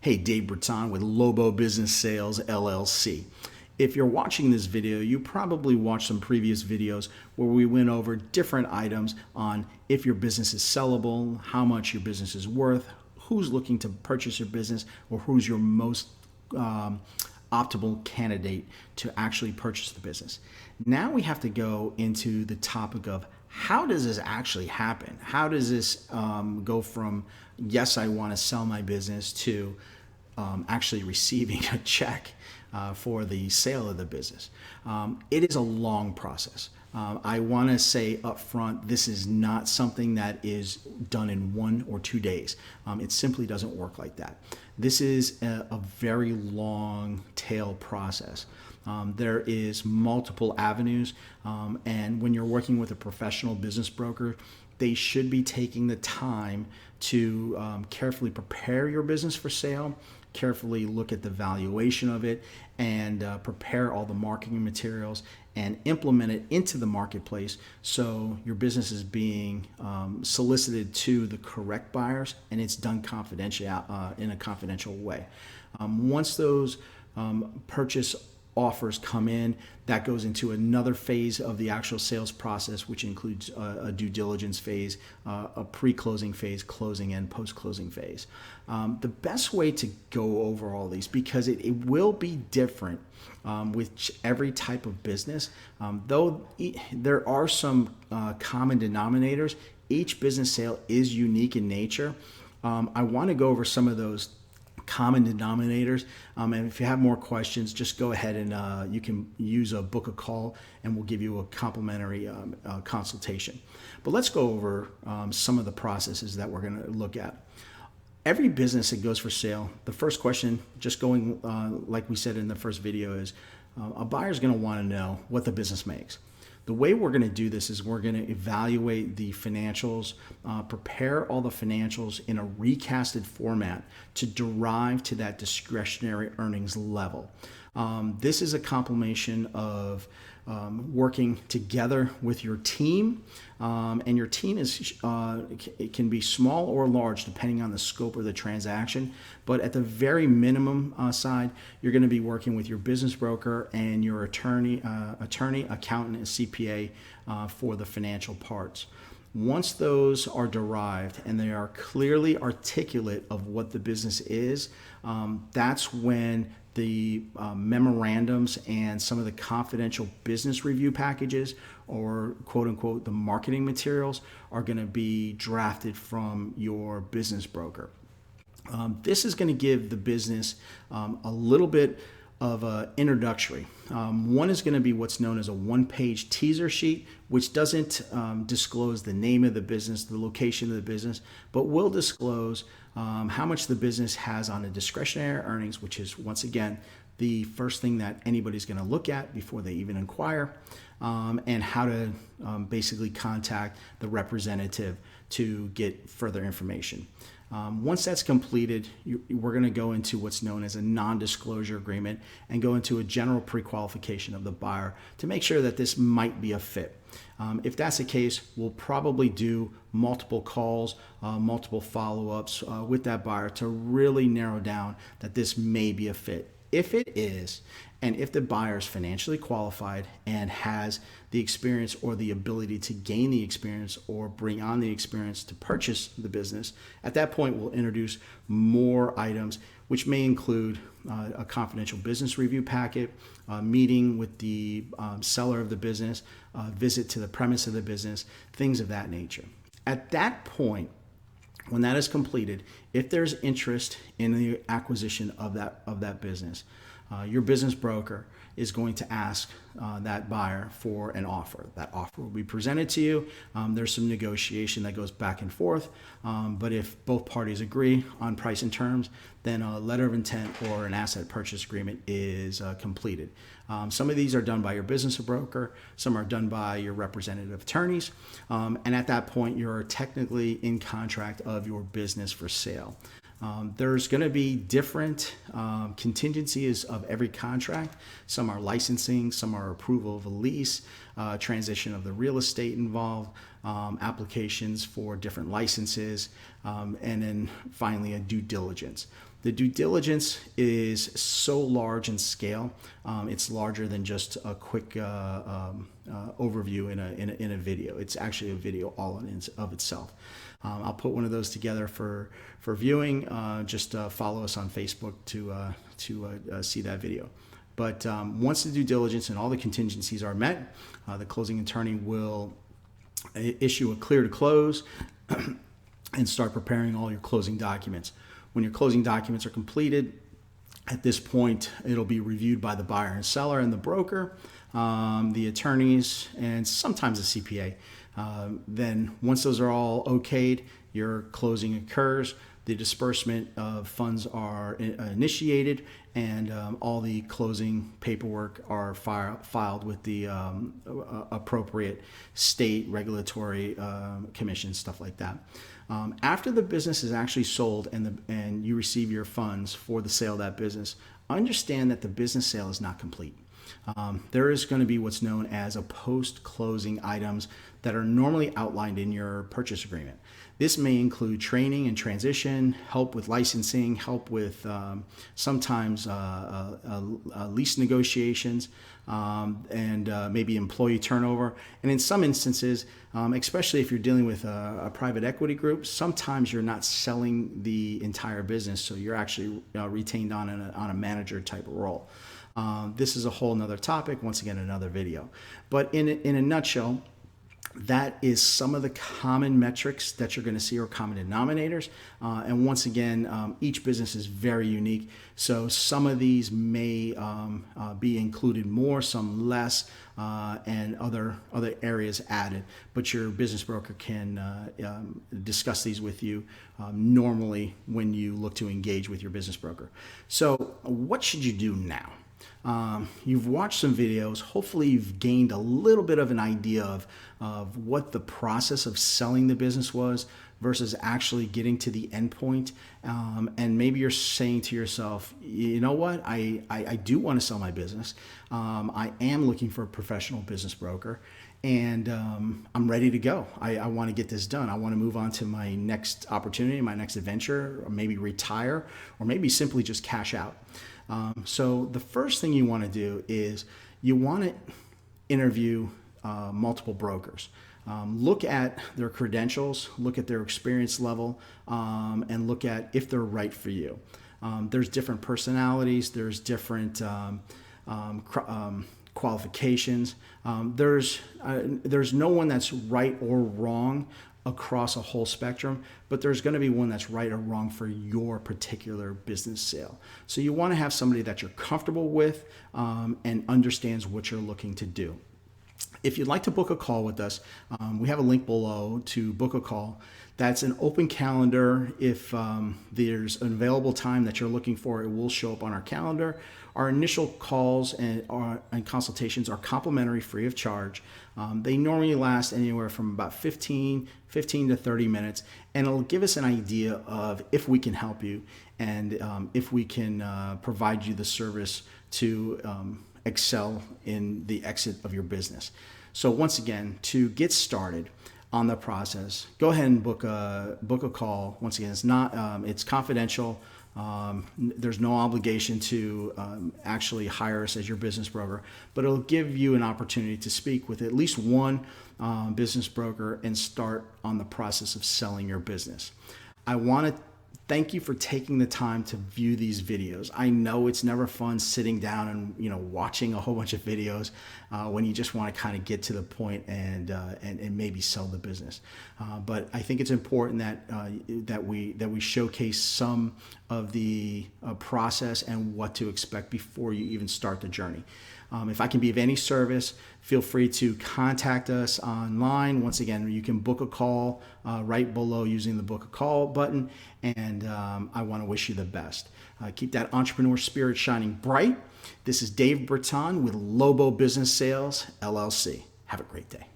Hey, Dave Britton with Lobo Business Sales LLC. If you're watching this video, you probably watched some previous videos where we went over different items on if your business is sellable, how much your business is worth, who's looking to purchase your business, or who's your most optimal candidate to actually purchase the business. Now we have to go into the topic of how does this actually happen? How does this go from, yes, I want to sell my business to actually receiving a check for the sale of the business? It is a long process. I want to say up front, this is not something that is done in 1 or 2 days. It simply doesn't work like that. This is a very long tail process. There is multiple avenues, and when you're working with a professional business broker, they should be taking the time to carefully prepare your business for sale, carefully look at the valuation of it, and prepare all the marketing materials and implement it into the marketplace so your business is being solicited to the correct buyers and it's done in a confidential way. Once those purchase offers come in, that goes into another phase of the actual sales process, which includes a due diligence phase, a pre-closing phase, closing, and post-closing phase. The best way to go over all these, because it will be different with every type of business, though there are some common denominators, each business sale is unique in nature. I want to go over some of those common denominators, and if you have more questions, just go ahead and you can book a call and we'll give you a complimentary consultation. But let's go over some of the processes that we're going to look at. Every business that goes for sale, the first question, just going like we said in the first video, is a buyer's going to want to know what the business makes. The way we're going to do this is we're going to evaluate the financials, prepare all the financials in a recasted format to derive to that discretionary earnings level. This is a compilation of working together with your team, and your team it can be small or large depending on the scope of the transaction, but at the very minimum side, you're going to be working with your business broker and your attorney, accountant, and CPA for the financial parts. Once those are derived and they are clearly articulate of what the business is, that's when the memorandums and some of the confidential business review packages, or quote unquote the marketing materials, are going to be drafted from your business broker. This is going to give the business a little bit of an introductory. One is going to be what's known as a one-page teaser sheet, which doesn't disclose the name of the business, the location of the business, but will disclose how much the business has on the discretionary earnings, which is, once again, the first thing that anybody's going to look at before they even inquire, and how to basically contact the representative to get further information. Once that's completed, we're going to go into what's known as a non-disclosure agreement and go into a general pre-qualification of the buyer to make sure that this might be a fit. If that's the case, we'll probably do multiple calls, multiple follow-ups with that buyer to really narrow down that this may be a fit. If it is, and if the buyer is financially qualified and has the experience or the ability to gain the experience or bring on the experience to purchase the business, at that point we'll introduce more items, which may include a confidential business review packet, a meeting with the seller of the business, a visit to the premise of the business, things of that nature. At that point, when that is completed, if there's interest in the acquisition of that business, your business broker is going to ask that buyer for an offer. That offer will be presented to you. There's some negotiation that goes back and forth, but if both parties agree on price and terms, then a letter of intent or an asset purchase agreement is completed. Some of these are done by your business broker, some are done by your representative attorneys, and at that point you're technically in contract of your business for sale. There's going to be different contingencies of every contract. Some are licensing, some are approval of a lease, transition of the real estate involved, applications for different licenses, and then finally a due diligence. The due diligence is so large in scale. It's larger than just a quick overview in a video. It's actually a video all in of itself. I'll put one of those together for viewing. Just follow us on Facebook to see that video. But once the due diligence and all the contingencies are met, the closing attorney will issue a clear to close and start preparing all your closing documents. When your closing documents are completed, at this point, it'll be reviewed by the buyer and seller and the broker, the attorneys, and sometimes the CPA. Then once those are all okayed, your closing occurs, the disbursement of funds are initiated, and all the closing paperwork are filed with the appropriate state regulatory commissions, stuff like that. After the business is actually sold and you receive your funds for the sale of that business, understand that the business sale is not complete. There is going to be what's known as a post-closing items that are normally outlined in your purchase agreement. This may include training and transition, help with licensing, help with sometimes lease negotiations, and maybe employee turnover. And in some instances, especially if you're dealing with a private equity group, sometimes you're not selling the entire business, so you're actually retained on a manager type of role. This is a whole nother topic, once again, another video. But in a nutshell, that is some of the common metrics that you're going to see, or common denominators. And once again, each business is very unique. So some of these may be included more, some less, and other areas added. But your business broker can discuss these with you normally when you look to engage with your business broker. So what should you do now? You've watched some videos. Hopefully you've gained a little bit of an idea of what the process of selling the business was versus actually getting to the end point. And maybe you're saying to yourself, you know what, I do want to sell my business. I am looking for a professional business broker, and I'm ready to go. I want to get this done. I want to move on to my next opportunity, my next adventure, or maybe retire, or maybe simply just cash out. So the first thing you want to do is you want to interview multiple brokers. Look at their credentials, look at their experience level, and look at if they're right for you. There's different personalities, there's different qualifications. There's no one that's right or wrong across a whole spectrum, but there's going to be one that's right or wrong for your particular business sale. So you want to have somebody that you're comfortable with and understands what you're looking to do. If you'd like to book a call with us, we have a link below to book a call. That's an open calendar. If there's an available time that you're looking for, it will show up on our calendar. Our initial calls and consultations are complimentary, free of charge. They normally last anywhere from about 15 to 30 minutes, and it'll give us an idea of if we can help you and if we can provide you the service to excel in the exit of your business. So once again, to get started on the process, go ahead and book a call. Once again, it's confidential. There's no obligation to actually hire us as your business broker, but it'll give you an opportunity to speak with at least one business broker and start on the process of selling your business. I want to thank you for taking the time to view these videos. I know it's never fun sitting down and watching a whole bunch of videos when you just want to kind of get to the point and maybe sell the business. But I think it's important that we showcase some of the process and what to expect before you even start the journey. If I can be of any service, feel free to contact us online. Once again, you can book a call right below using the book a call button. And I want to wish you the best. Keep that entrepreneur spirit shining bright. This is Dave Britton with Lobo Business Sales, LLC. Have a great day.